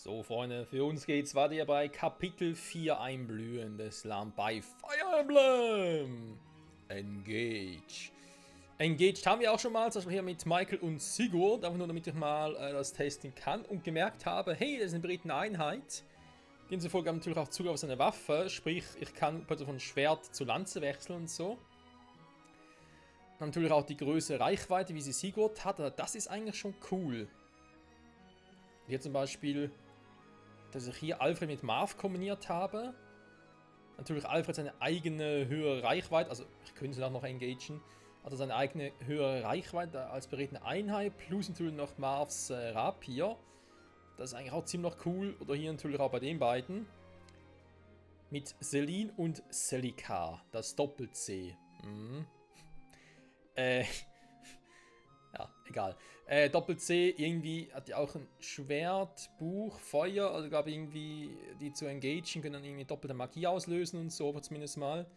So, Freunde, für uns geht's weiter bei Kapitel 4 Einblühen des Land bei Fire Emblem. Engage. Engaged haben wir auch schon mal, zum Beispiel hier mit Michael und Sigurd, einfach nur damit ich mal das testen kann und gemerkt habe, hey, das ist eine beritten Einheit. Demzufolge haben wir natürlich auch Zugriff auf seine Waffe, sprich, ich kann von Schwert zu Lanze wechseln und so. Natürlich auch die größere Reichweite, wie sie Sigurd hat, das ist eigentlich schon cool. Hier zum Beispiel, dass ich hier Alfred mit Marth kombiniert habe. Natürlich Alfred seine eigene höhere Reichweite, also ich könnte sie auch noch engagen, also seine eigene höhere Reichweite als berittene Einheit, plus natürlich noch Marths Rapier. Das ist eigentlich auch ziemlich cool, oder hier natürlich auch bei den beiden. Mit Selin und Celica, das Doppel-C. Ja, egal. Doppel-C, irgendwie hat die auch ein Schwert, Buch, Feuer, also glaube irgendwie, die zu engagen, können dann irgendwie doppelte Magie auslösen und so, zumindest mal.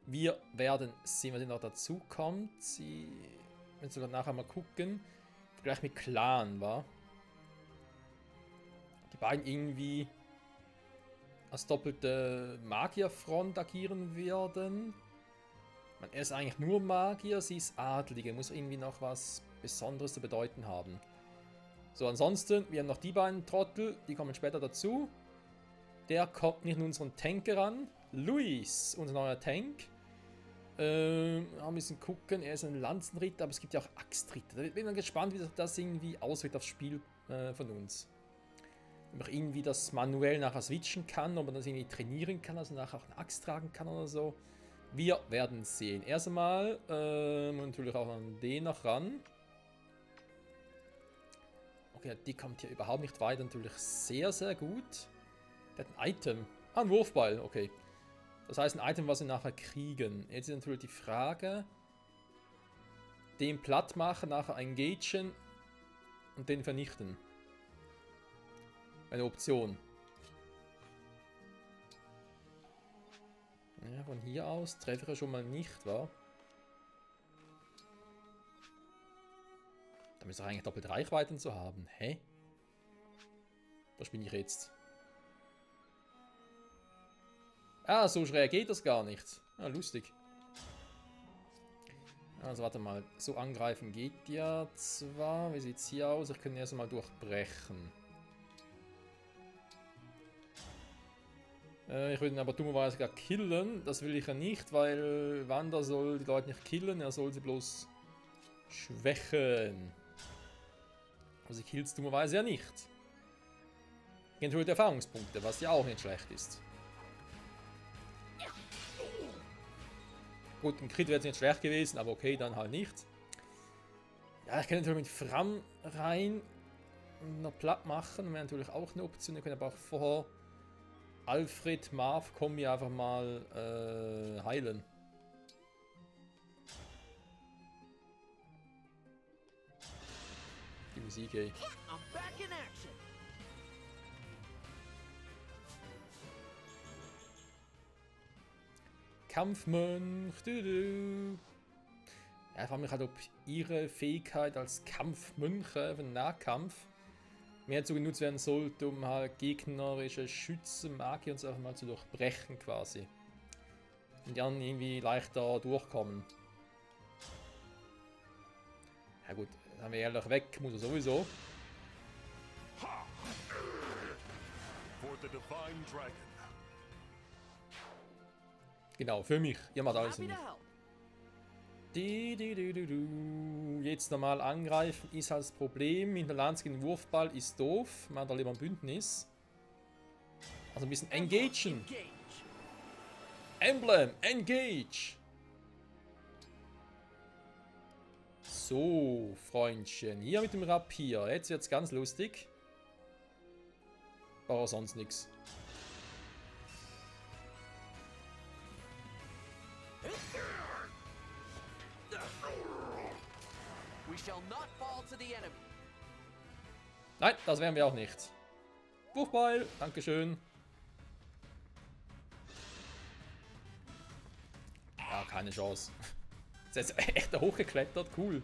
Wir werden sehen, was noch dazu kommt. Sie werden sogar nachher mal gucken. Gleich mit Clan, war. Die beiden irgendwie als doppelte Magierfront agieren werden. Er ist eigentlich nur Magier, sie ist Adlige, muss irgendwie noch was Besonderes zu bedeuten haben. So, ansonsten, wir haben noch die beiden Trottel, die kommen später dazu. Der kommt nicht in unseren Tank ran. Luis, unser neuer Tank. Ein bisschen gucken, er ist ein Lanzenritter, aber es gibt ja auch Axtritter. Da bin ich gespannt, wie das irgendwie auswirkt aufs Spiel von uns. Ob man irgendwie das manuell nachher switchen kann, ob man das irgendwie trainieren kann, also nachher auch eine Axt tragen kann oder so. Wir werden sehen. Erst einmal natürlich auch an den noch ran. Okay, die kommt hier überhaupt nicht weiter. Natürlich sehr, sehr gut. Der hat ein Item. Ah, ein Wurfball. Okay. Das heißt ein Item, was wir nachher kriegen. Jetzt ist natürlich die Frage. Den platt machen, nachher engagen und den vernichten. Eine Option. Ja, von hier aus treffe ich ja schon mal nicht, wa? Da müsste doch eigentlich doppelte Reichweiten zu haben. Hä? Was bin ich jetzt? Ah, so schräg geht das gar nicht. Ah, lustig. Also warte mal, so angreifen geht ja zwar. Wie sieht es hier aus? Ich könnte erst mal durchbrechen. Ich würde ihn aber dummerweise gar killen. Das will ich ja nicht, weil Wanda soll die Leute nicht killen, er soll sie bloß schwächen. Also ich kills dummerweise ja nicht. Natürlich Erfahrungspunkte, was ja auch nicht schlecht ist. Gut, ein Crit wäre jetzt nicht schlecht gewesen, aber okay, dann halt nicht. Ja, ich kann natürlich mit Fram rein und noch platt machen, wäre natürlich auch eine Option. Wir können aber auch vorher Alfred, Marth, Kombi einfach mal heilen. Die Musik, ey. Kampfmönch. Ja, ich frage mich halt, ob ihre Fähigkeit als Kampfmönche für den Nahkampf mehr zu genutzt werden sollte, um halt gegnerische Schützen, Magier und so einfach mal zu durchbrechen quasi. Und die anderen irgendwie leichter durchkommen. Ja gut, dann haben wir ehrlich weg, muss er sowieso. Genau, für mich. Ihr macht alles für mich. Jetzt normal angreifen ist halt das Problem. Hinterlands gegen Wurfball ist doof. Man hat da lieber ein Bündnis. Also ein bisschen engagen. Emblem, engage. So, Freundchen. Hier mit dem Rapier. Jetzt wird's ganz lustig. Aber sonst nichts. Nein, das wären wir auch nicht. Wurfbeil, dankeschön. Ja, keine Chance. Ist jetzt echt hochgeklettert, cool.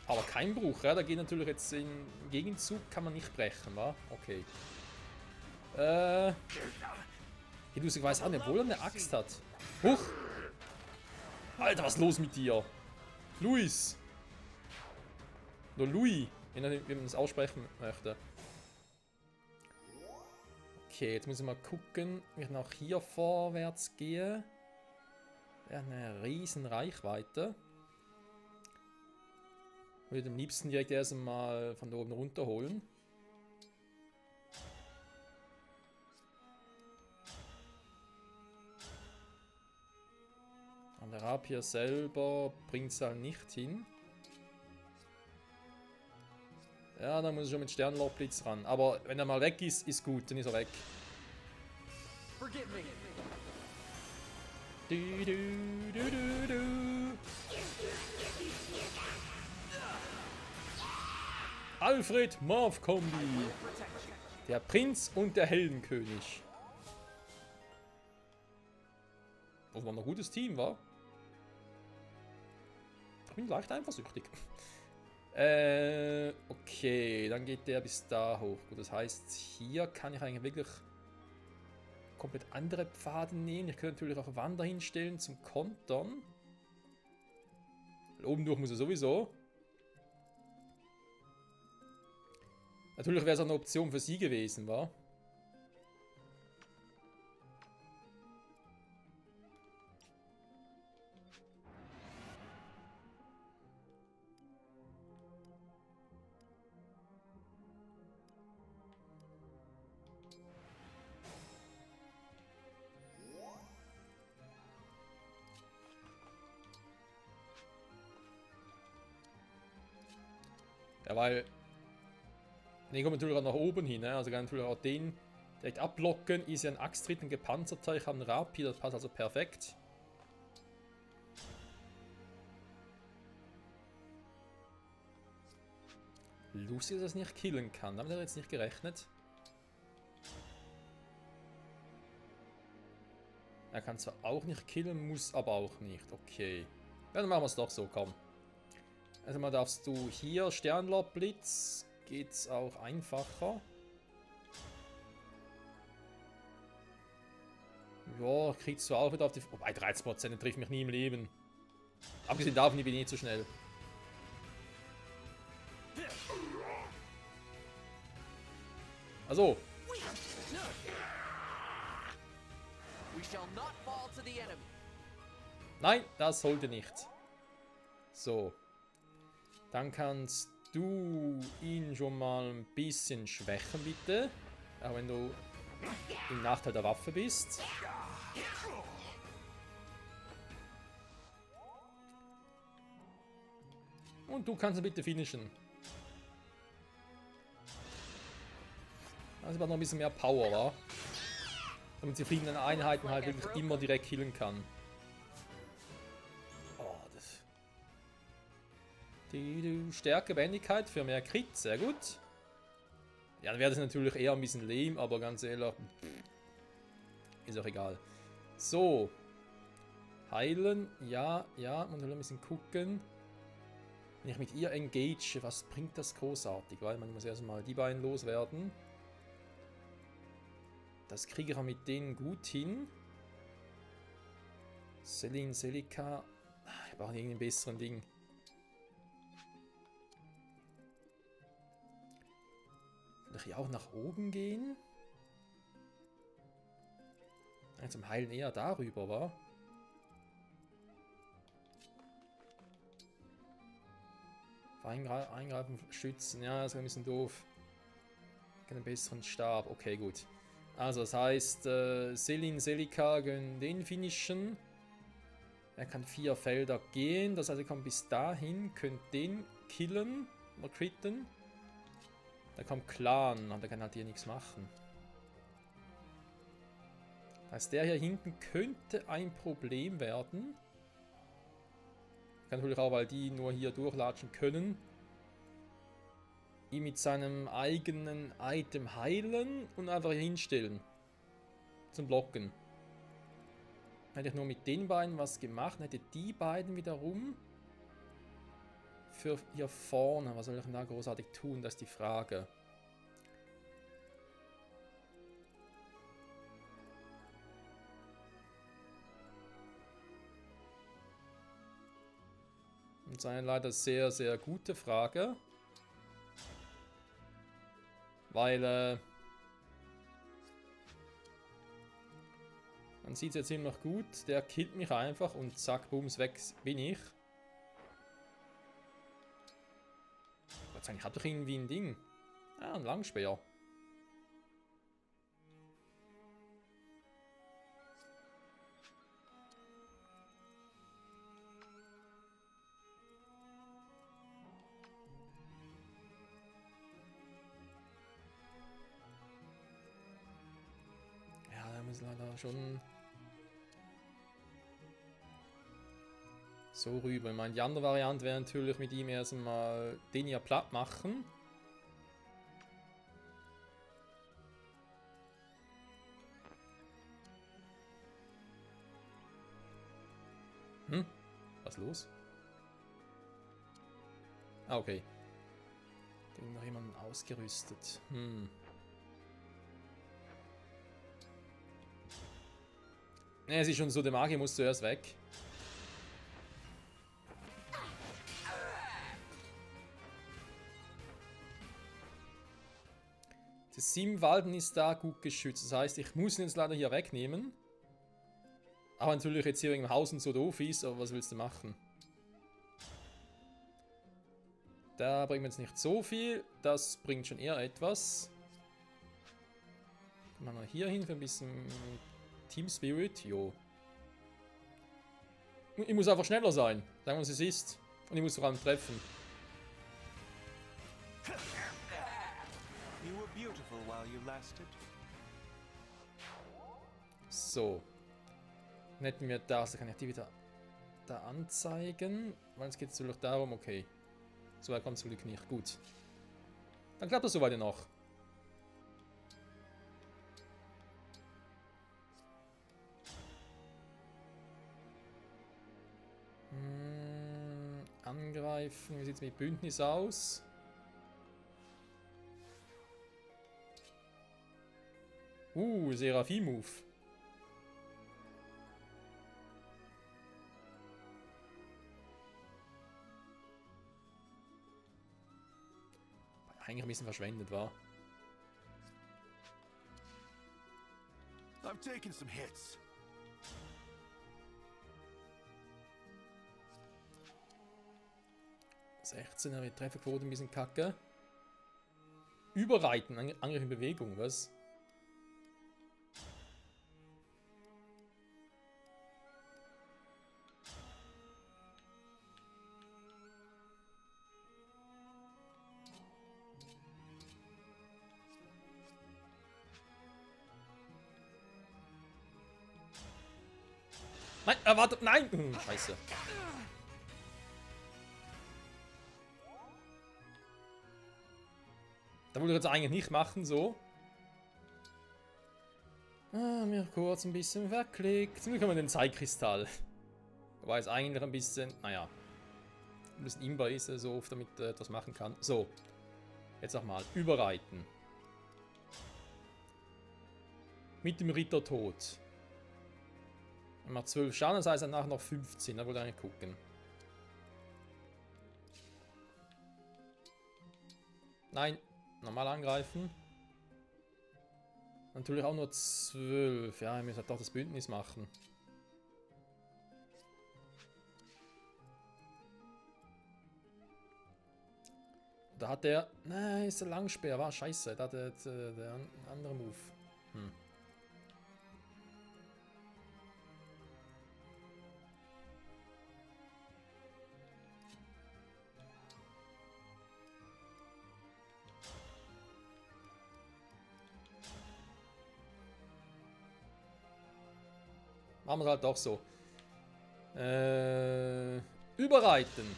Aber kein Bruch, ja? Da geht natürlich jetzt im Gegenzug, kann man nicht brechen, wa? Okay. Hidusak weiß auch nicht, obwohl er eine Axt hat. Huch! Alter, was ist los mit dir? Luis! Oder Louis, wie man es aussprechen möchte. Okay, jetzt muss ich mal gucken, wie ich nach hier vorwärts gehe. Ja, eine riesen Reichweite. Ich würde am liebsten direkt erst mal von da oben runterholen. Und der Rapier selber bringt es halt nicht hin. Ja, dann muss ich schon mit Sternlochblitz ran. Aber wenn er mal weg ist, ist gut, dann ist er weg. Du, du, du, du, du. Alfred Morph Kombi. Der Prinz und der Heldenkönig. Was war ein gutes Team, war? Ich bin leicht eifersüchtig. Okay, dann geht der bis da hoch. Gut, das heißt, hier kann ich eigentlich wirklich komplett andere Pfade nehmen. Ich könnte natürlich auch Wander hinstellen zum Kontern. Oben durch muss er sowieso. Natürlich wäre es auch eine Option für sie gewesen, wa? Ja, weil... Den kommt natürlich auch nach oben hin, ne? Also kann natürlich auch den direkt abblocken. Ist ja ein Axtritt, ein gepanzerter. Ich habe einen Rapier, das passt also perfekt. Lustig, dass er es nicht killen kann. Damit hat er jetzt nicht gerechnet. Er kann zwar auch nicht killen, muss aber auch nicht. Okay. Ja, dann machen wir es doch so, komm. Also mal darfst du hier Sternlochblitz. Geht's auch einfacher. Ja, kriegst du auch wieder auf die... Wobei 13% trifft mich nie im Leben. Abgesehen davon, ich bin eh zu schnell. Also. Nein, das sollte nicht. So. Dann kannst du ihn schon mal ein bisschen schwächen, bitte. Auch wenn du im Nachteil der Waffe bist. Und du kannst ihn bitte finishen. Also noch ein bisschen mehr Power, wa? Damit sie fliegenden Einheiten halt wirklich immer direkt killen kann. Oh, das... Die Stärke, Wendigkeit für mehr Crit, sehr gut. Ja, dann wäre das natürlich eher ein bisschen lame, aber ganz ehrlich, ist auch egal. So. Heilen, ja, man will ein bisschen gucken. Wenn ich mit ihr engage, was bringt das großartig? Weil man muss erstmal die beiden loswerden. Das kriege ich auch mit denen gut hin. Selin, Selika. Ich brauche irgendeinen besseren Ding. Soll ich hier auch nach oben gehen? Zum Heilen eher darüber, wa? Eingreifen, schützen. Ja, das ist ein bisschen doof. Ich kann einen besseren Stab. Okay, gut. Also, das heißt, Selin, Selika können den finishen. Er kann 4 Felder gehen. Das heißt, er kommt bis dahin, könnt den killen oder critten. Da kommt Clan, aber der kann halt hier nichts machen. Das heißt, der hier hinten könnte ein Problem werden. Kann natürlich auch, weil die nur hier durchlatschen können. Ihn mit seinem eigenen Item heilen und einfach hier hinstellen. Zum Blocken. Hätte ich nur mit den beiden was gemacht, hätte die beiden wiederum für hier vorne. Was soll ich denn da großartig tun? Das ist die Frage. Das ist eine leider sehr, sehr gute Frage. Weil, man sieht es jetzt immer noch gut. Der killt mich einfach und zack, booms, weg bin ich. Ich habe doch irgendwie ein Ding. Ah, ein Langspeer. Ja, da muss leider schon so rüber. Ich meine, die andere Variante wäre natürlich mit ihm erstmal den hier platt machen. Was ist los? Ah, okay. Da ist noch jemand ausgerüstet. Ne, es ist schon so, der Magier muss zuerst weg. Das Simwalden ist da gut geschützt. Das heißt, ich muss ihn jetzt leider hier wegnehmen. Aber natürlich jetzt hier wegen dem Haus und so doof ist, aber was willst du machen? Da bringt mir jetzt nicht so viel. Das bringt schon eher etwas. Kommen wir mal hier hin für ein bisschen Team Spirit. Jo. Ich muss einfach schneller sein. Sagen wir, was es ist. Und ich muss vor allem treffen. So. Dann hätten wir das. Da kann ich die wieder da anzeigen. Weil es geht natürlich darum, okay. So weit kommt es zum Glück nicht. Gut. Dann klappt das soweit noch. Angreifen. Wie sieht es mit Bündnis aus? Seraphim-Move. Eigentlich ein bisschen verschwendet war. I've taken some hits. Er mit Trefferquote ein bisschen kacke. Überreiten, Angriff in Bewegung, was? Nein, warte, nein! Scheiße. Da wollte ich jetzt eigentlich nicht machen, so. Mir kurz ein bisschen verklickt. Zum Glück haben wir den Zeitkristall. Wobei es eigentlich ein bisschen, naja, ein bisschen imbar ist, so oft damit das machen kann. So, jetzt nochmal, überreiten. Mit dem Ritter tot. Er macht 12 Schaden, das heißt danach noch 15. Da wollte ich eigentlich gucken. Nein, normal angreifen. Natürlich auch nur 12. Ja, ich muss halt doch das Bündnis machen. Da hat der... Nein, ist der Langspeer. War scheiße. Da hat der andere Move. Machen wir es halt doch so. Überreiten.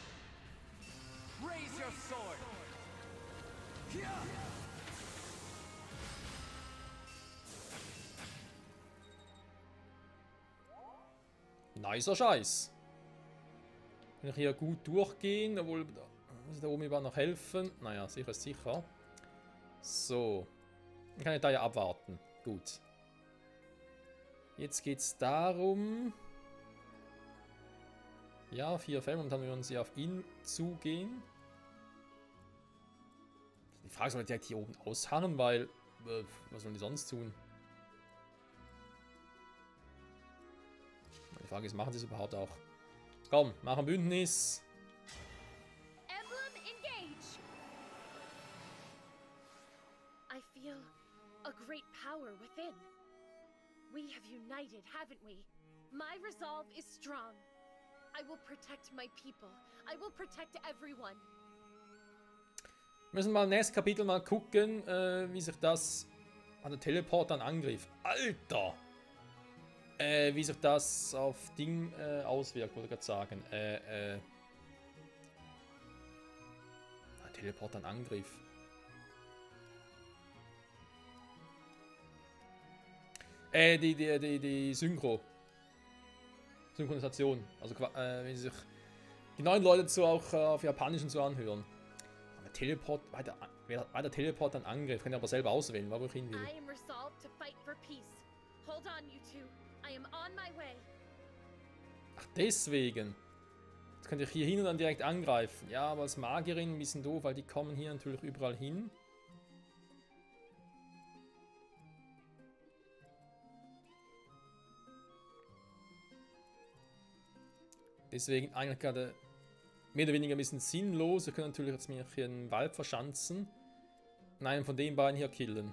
Nicer Scheiß. Kann ich hier gut durchgehen, obwohl Muss ich da oben überhaupt noch helfen? Naja, sicher ist sicher. So. Dann kann ich da ja abwarten. Gut. Jetzt geht es darum... Ja, 4 Fälle und dann würden sie auf ihn zugehen. Die Frage soll direkt hier oben ausharren, weil... was sollen die sonst tun? Die Frage ist, machen sie es überhaupt auch? Komm, machen Bündnis. Emblem engage. I feel a great power within. We have united, haven't we? My resolve is strong. I will protect my people. I will protect everyone. Wir müssen mal im nächsten Kapitel mal gucken, wie sich das an der Teleport dann angriff. Alter! Wie sich das auf Ding auswirkt, wollte ich gerade sagen. Teleport an Angriff. Die Synchronisation. Also wenn sie sich die neuen Leute so auch auf Japanischen so anhören. Aber Teleport, weiter Teleport an Angriff. Kann ich aber selber auswählen, wo ich hin will. I am resolved to fight for peace. Hold on, you two. I am on my way. Ach, deswegen. Jetzt könnte ich hier hin und dann direkt angreifen. Ja, aber als Magierin ein bisschen doof, weil die kommen hier natürlich überall hin. Deswegen eigentlich gerade mehr oder weniger ein bisschen sinnlos. Wir können natürlich jetzt mich hier im Wald verschanzen und einen von den beiden hier killen.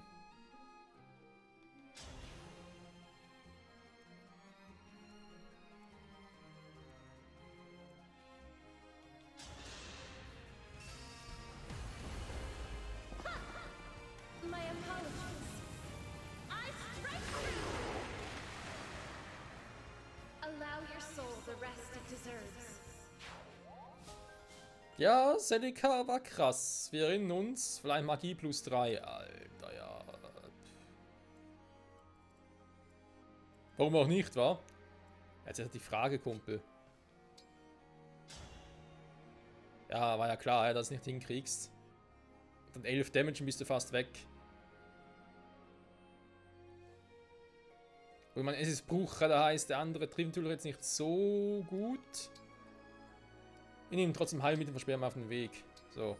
My apologies. I strike through. Allow your soul the rest it deserves. Ja, Selika war krass. Wir erinnern uns. Vielleicht Magie plus 3. Alter, ja. Warum auch nicht, wa? Jetzt ist die Frage, Kumpel. Ja, war ja klar, dass du nicht hinkriegst. Dann 11 Damage und bist du fast weg. Und ich meine, es ist Brucher, da heißt, der andere trifft natürlich jetzt nicht so gut. Ich nehme trotzdem Heilmittel und versperren wir auf den Weg. So.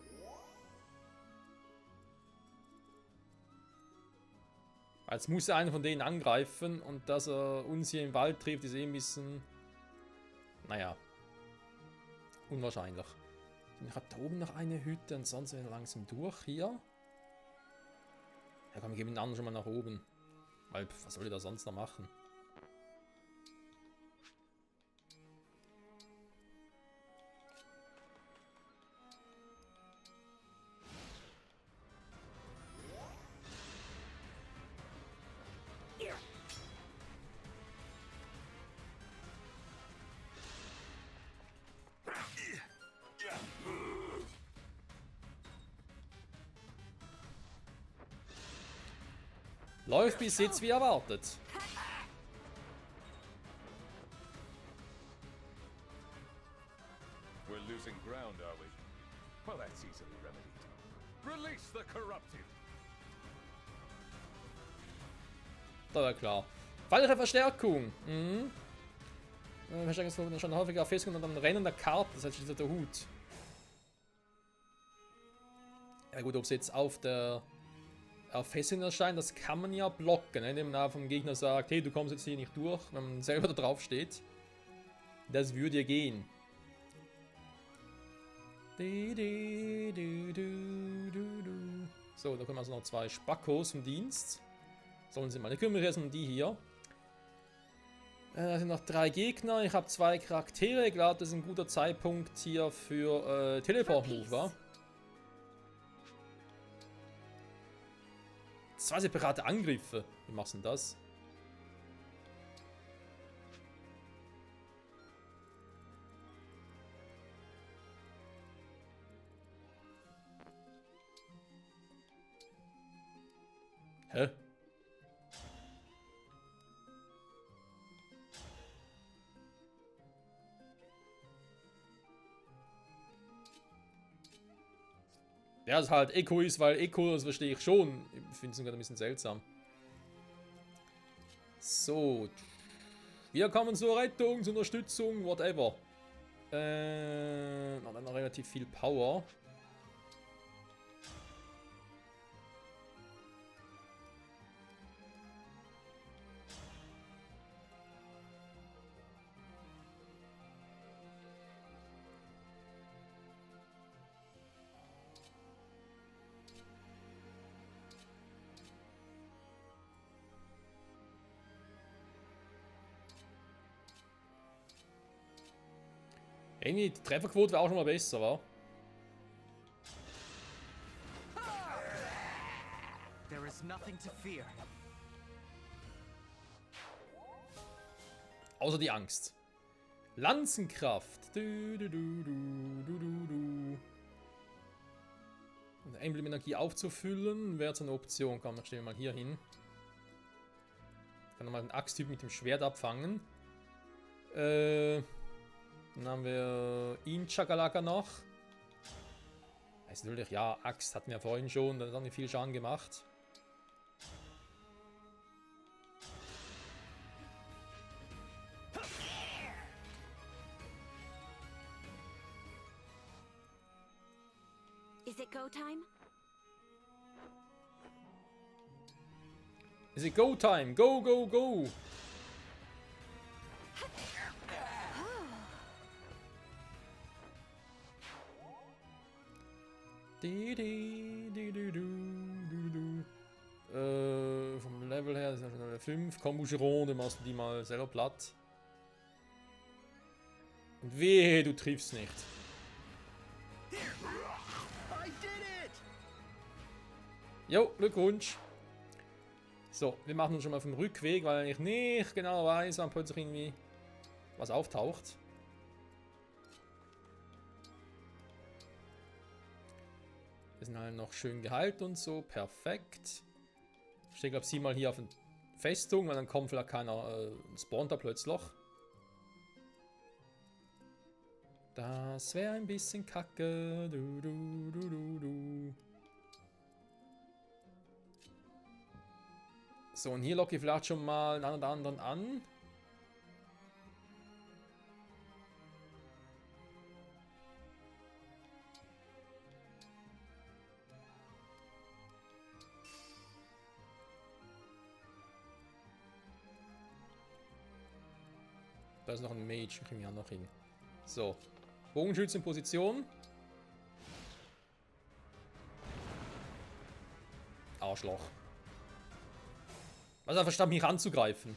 Jetzt muss er einen von denen angreifen und dass er uns hier im Wald trifft, ist eh ein bisschen... Naja. Unwahrscheinlich. Ich habe da oben noch eine Hütte und sonst wieder langsam durch hier. Ja komm, wir geben den anderen schon mal nach oben. Weil, was soll ich da sonst noch machen? Läuft bis jetzt wie erwartet. We're losing ground, are we? Well, that's easily remedied. Release the corrupted! Da war klar. Weitere Verstärkung. Mhm. Verstärkung ist schon häufiger auf Festung und dann Rennen der Karte. Das heißt, der Hut. Ja gut, ob es jetzt auf Festung erscheint, das kann man ja blocken. Ne? Indem man vom Gegner sagt, hey, du kommst jetzt hier nicht durch, wenn man selber da drauf steht. Das würde ja gehen. So, da kommen also noch 2 Spackos im Dienst. Sollen sie mal. Ich kümmere mich erst um die hier. Da sind noch 3 Gegner. Ich habe 2 Charaktere. Ich glaube, das ist ein guter Zeitpunkt hier für Teleport-Move, wa? 2 separate Angriffe. Wie machst du denn das? Hä? Ja, es halt Echo ist, weil Echo, das verstehe ich schon. Ich finde es sogar ein bisschen seltsam. So. Wir kommen zur Rettung, zur Unterstützung, whatever. Noch relativ viel Power. Irgendwie, die Trefferquote wäre auch schon mal besser, wa? There is nothing to fear. Außer die Angst. Lanzenkraft. Du, du, du, du, du, du, du. Und Emblem-Energie aufzufüllen wäre so eine Option. Komm, stellen wir mal hier hin. Ich kann nochmal den Axttyp mit dem Schwert abfangen. Dann haben wir ihn Chakalaka noch. Heißt natürlich, ja, Axt hatten wir vorhin schon, dann hat er viel Schaden gemacht. Is it go time? Is it go time? Go, go, go! Vom Level her ist ja schon Level 5. Komm, Boucheron, dann machst du die mal selber platt. Und wehe, du triffst nicht. Jo, Glückwunsch. So, wir machen uns schon mal vom Rückweg, weil ich nicht genau weiß, wann plötzlich irgendwie was auftaucht. Wir sind halt noch schön geheilt und so. Perfekt. Ich stehe, glaube ich, 7 mal hier auf eine Festung, weil dann kommt vielleicht keiner, spawnt da plötzlich. Das wäre ein bisschen kacke. Du, du, du, du, du. So, und hier locke ich vielleicht schon mal einen oder anderen an. Da ist noch ein Mage, kriegen wir ja noch hin. So, Bogenschütze in Position. Arschloch. Was einfach statt mich anzugreifen.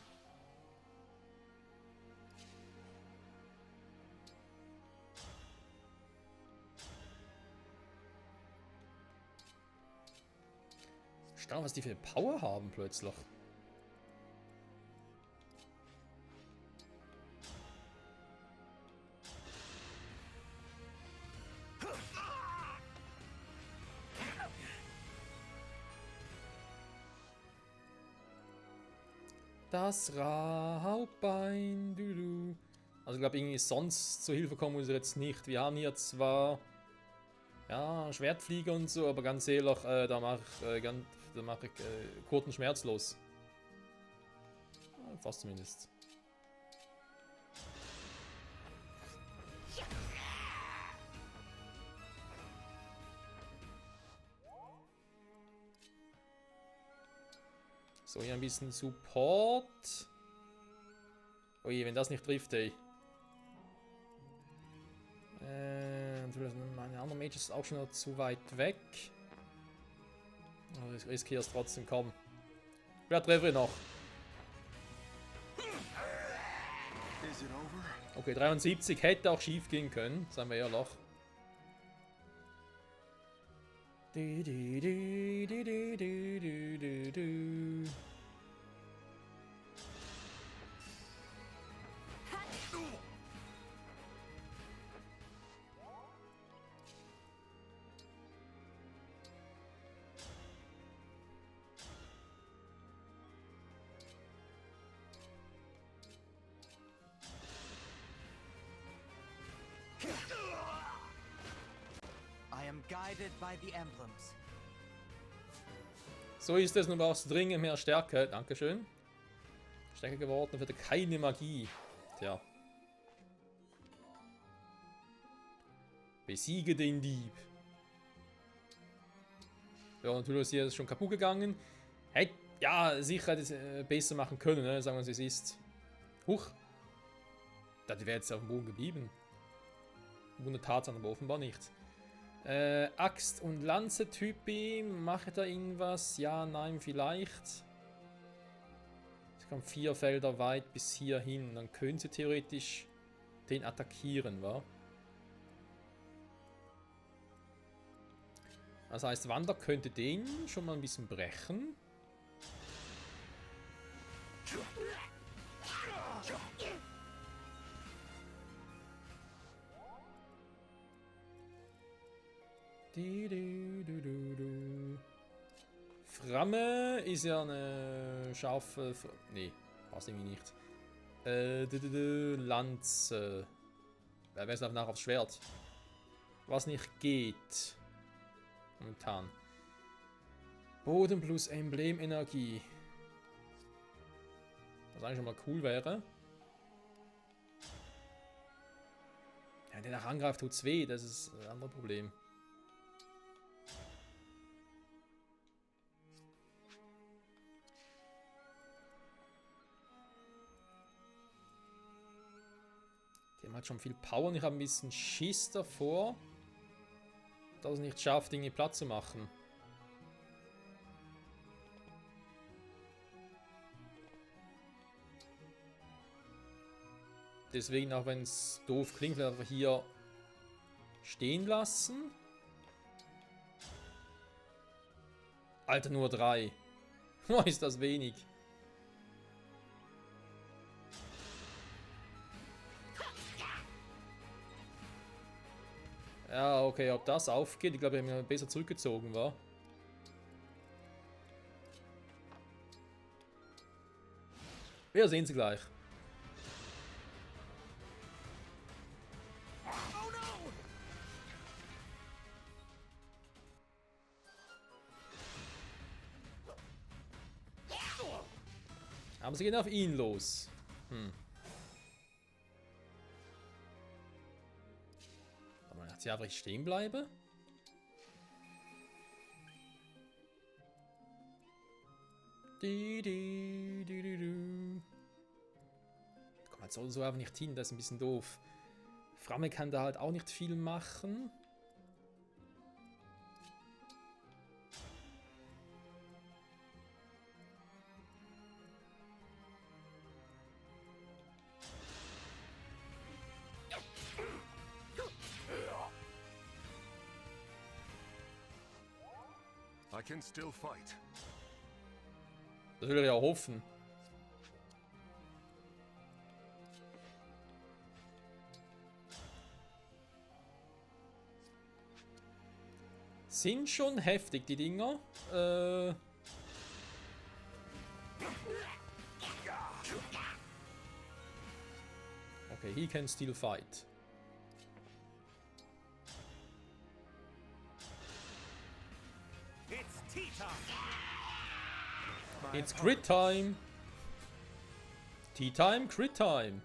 Stark, was die für Power haben plötzlich. Das Rauchbein, du, du. Also ich glaube, irgendwie sonst zur Hilfe kommen muss er jetzt nicht. Wir haben hier zwar ja, Schwertflieger und so, aber ganz ehrlich, da mache ich Kurten schmerzlos. Fast zumindest. So, hier ein bisschen Support. Ui, wenn das nicht trifft, ey. Meine anderen Mages ist auch schon noch zu weit weg. Aber ich riskiere es trotzdem, komm. Wer treffe ich noch? Okay, 73 hätte auch schief gehen können, sagen wir ehrlich. Du, du, du, du, du, du, du, du. I am am guided by the emblems. So ist es, nun brauchst du dringend mehr Stärke. Dankeschön. Stärker geworden, wird keine Magie. Tja. Besiege den Dieb. Ja, natürlich ist hier schon kaputt gegangen. Hätte, ja, sicher hätte es besser machen können, ne? Sagen wir es, wie es ist. Huch. Das wäre jetzt auf dem Boden geblieben. Wunder Tatsache, aber offenbar nicht. Axt- und Lanze-Typi. Mache da irgendwas? Ja, nein, vielleicht. Es kommt 4 Felder weit bis hierhin. Dann können sie theoretisch den attackieren, wa? Das heißt, Wander könnte den schon mal ein bisschen brechen. Framme ist ja eine scharfe... Nee, passt irgendwie nicht. Lanze. Wer weiß nachher aufs Schwert. Was nicht geht. Momentan. Boden plus Emblemenergie. Was eigentlich schon mal cool wäre. Ja, der nach angreift, tut's weh. Das ist ein anderes Problem. Die haben halt schon viel Power und ich habe ein bisschen Schiss davor, dass es nicht schafft, Dinge platt zu machen. Deswegen, auch wenn es doof klingt, werden wir hier stehen lassen. Alter, nur 3. Oh, ist das wenig. Ja, okay, ob das aufgeht, ich glaube, wir haben besser zurückgezogen, war. Wir sehen sie gleich. Aber sie gehen auf ihn los. Aber hat sie einfach stehen bleiben? Kommt halt so einfach nicht hin, das ist ein bisschen doof. Framme kann da halt auch nicht viel machen. I can still fight. Das will er ja hoffen. Sind schon heftig, die Dinger. Okay, he can still fight. It's tea time. It's crit time. Tea time, crit time.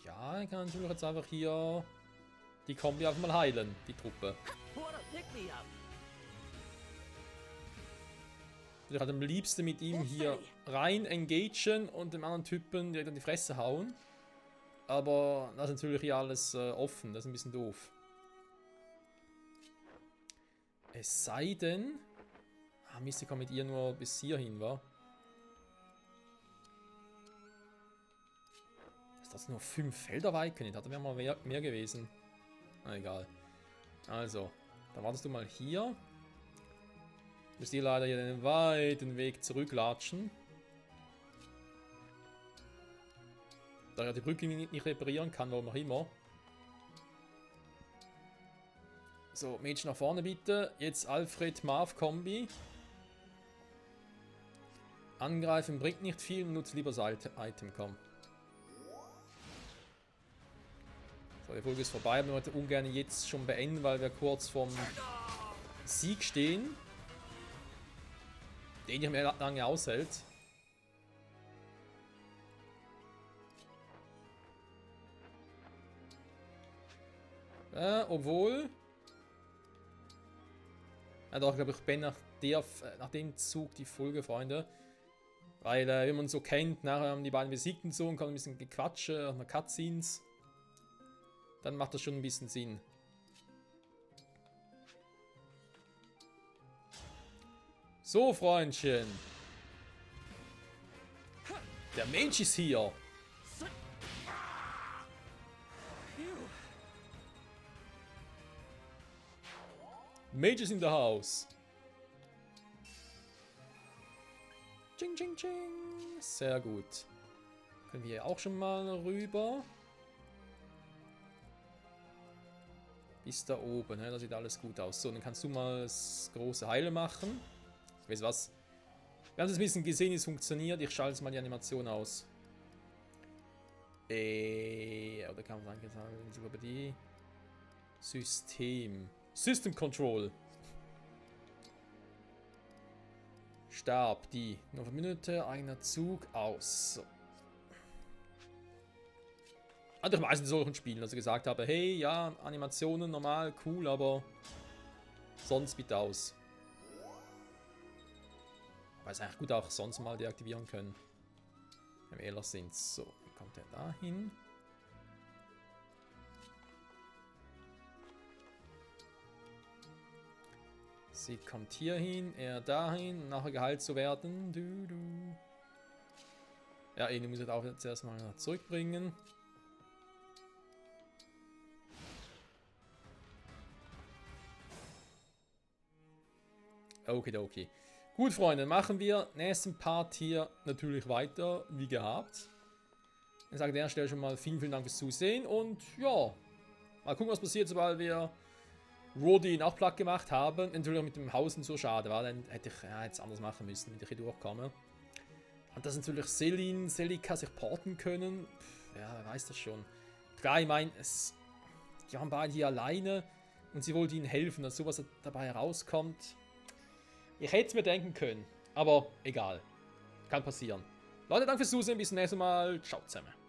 Ja, ich kann natürlich jetzt einfach hier die Kombi einfach mal heilen, die Truppe. Ich hatte am liebsten mit ihm hier rein engagen und dem anderen Typen direkt an die Fresse hauen. Aber das ist natürlich hier alles offen, das ist ein bisschen doof. Es sei denn... Ah, Mist, ich komme mit ihr nur bis hierhin, wa? Ist das nur 5 Felder weit? Nicht, hatte mir mal mehr gewesen. Na, egal. Also, dann wartest du mal hier. Müsst ihr leider hier einen weiten Weg zurücklatschen. Da er die Brücke nicht reparieren kann, warum auch immer. So, Mädchen nach vorne bitte. Jetzt Alfred-Marv-Kombi. Angreifen bringt nicht viel, nutzt lieber das Item, komm. So, die Folge ist vorbei, aber ich wollte ungern jetzt schon beenden, weil wir kurz vorm Sieg stehen. Den nicht mehr lange aushält. Obwohl... Ja doch, glaube ich, bin nach dem Zug die Folge, Freunde. Weil, wie man so kennt, nachher haben die beiden besiegt und so und kann ein bisschen gequatsche, noch Cutscenes. Dann macht das schon ein bisschen Sinn. So, Freundchen. Der Mensch ist hier. Mage is in the house. Ching, ching, ching. Sehr gut. Können wir hier auch schon mal rüber. Bis da oben, ne? Da sieht alles gut aus. So, dann kannst du mal das große Heile machen. Weißt du was? Wir haben es ein bisschen gesehen, wie es funktioniert. Ich schalte jetzt mal die Animation aus. Oder kann man sagen, sogar bei die System Control. Stab, die. Nur eine Minute, eigener Zug, aus. So. Hatte ich meistens in solchen Spielen, also gesagt habe, hey, ja, Animationen normal, cool, aber sonst bitte aus. Weil es eigentlich gut auch sonst mal deaktivieren können. Wenn wir ehrlich sind. So, dann kommt er da hin. Sie kommt hier hin, er dahin, nachher geheilt zu werden. Ja, die muss ich auch jetzt erstmal zurückbringen. Okay. Gut, Freunde, machen wir nächsten Part hier natürlich weiter, wie gehabt. Ich sage an der Stelle schon mal vielen Dank fürs Zusehen und ja, mal gucken, was passiert, sobald wir Roddy auch platt gemacht haben. Natürlich mit dem Haus und so schade war, dann hätte ich ja, jetzt anders machen müssen, wenn ich hier durchkomme. Und dass natürlich Selika sich porten können, ja, wer weiß das schon. Klar, ich meine, die haben beide hier alleine und sie wollte ihnen helfen, dass sowas dabei herauskommt. Ich hätte es mir denken können, aber egal. Kann passieren. Leute, danke fürs Zusehen, bis zum nächsten Mal. Ciao zusammen.